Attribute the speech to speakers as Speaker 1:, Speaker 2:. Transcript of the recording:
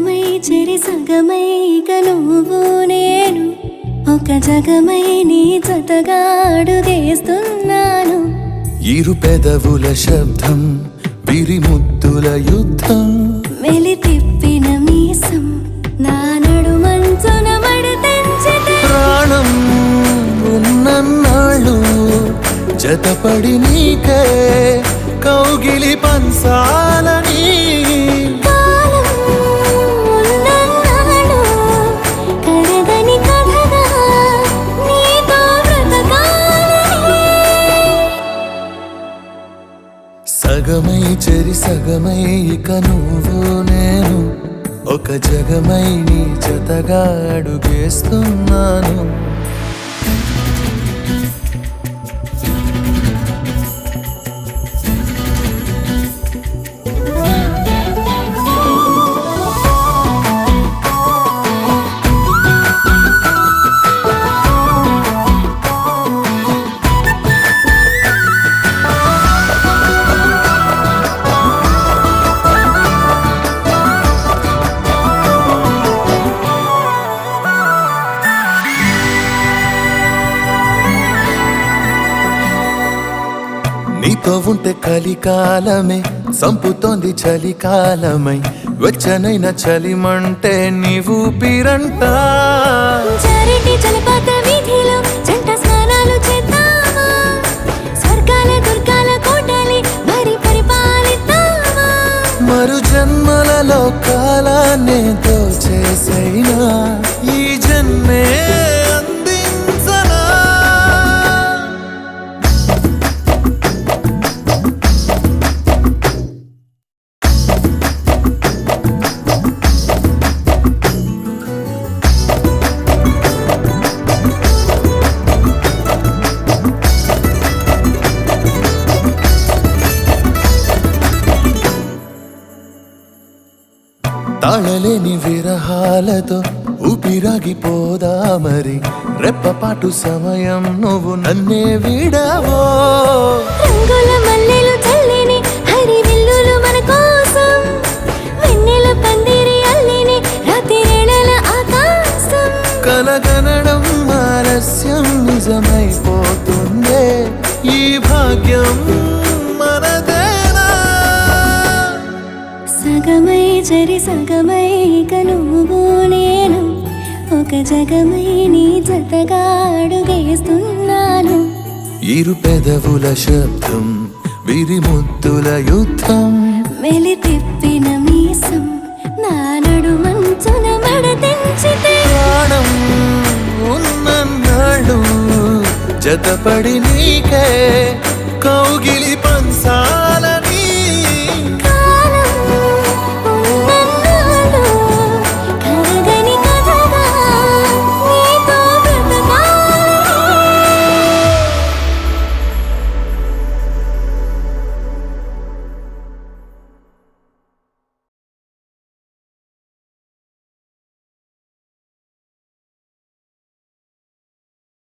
Speaker 1: సగమై చెరి సగమై ఇక నువ్వు నేను ఒక జగమై నీ జతగా అడుగేస్తున్నాను.
Speaker 2: ఇరు పెదవుల శబ్దం విరిముద్దుల యుద్ధం
Speaker 1: మెలి తిప్పిన మీసం నా నడుమంచున మడతెంచితే
Speaker 2: ప్రాణం ఉన్నన్నాళ్ళు జతపడి నీకే కౌగిలి పంచాలని
Speaker 1: కాలం ఉన్నన్నాడు కరగని కథగా నీతో బ్రతకాలని.
Speaker 2: సగమై చెరి సగమై ఇక నువ్వు నేను ఒక జగమై నీ జతగా అడుగేస్తున్నాను. నీతో ఉంటే కలికాలమే సంపుతోంది చలికాలమై వెచ్చనైన చలిమంటే నీవు పిరంట.
Speaker 1: చారిటి జలపాత వీధిలో జంట స్నానాలు చేద్దామా, స్వర్గాల దుర్గాల కోటలి మరి పరిపాలిద్దామా.
Speaker 2: మరు జన్మలలో కాలాన్నే దోచేసైనా ఈ జన్మే అందించనా. తాళలేని విరహాలతో ఊపిరాగిపోదా మరి రెప్పపాటు సమయం నువ్వు నన్నే విడవో.
Speaker 1: రంగుల మల్లెలు చల్లిని హరి విల్లులు మన కోసం వెన్నెల పందిరి అల్లిని రాత్రిరేళల ఆకాశం.
Speaker 2: కలగనడం ఆలస్యం నిజమైపోతుందే ఈ భాగ్యం మనదేనా.
Speaker 1: సగమై చెరి సగమై ఇక నువ్వు నేను ఒక జగమై నీ జతగా అడుగేస్తున్నాను.
Speaker 2: ఇరు పెదవుల శబ్దం విరిముద్దుల యుద్ధం
Speaker 1: మెలి తిప్పిన మీసం నా నడుమంచున మడతెంచితే
Speaker 2: ప్రాణం ఉన్నన్నాళ్ళు జతపడి నీకే కౌగిలి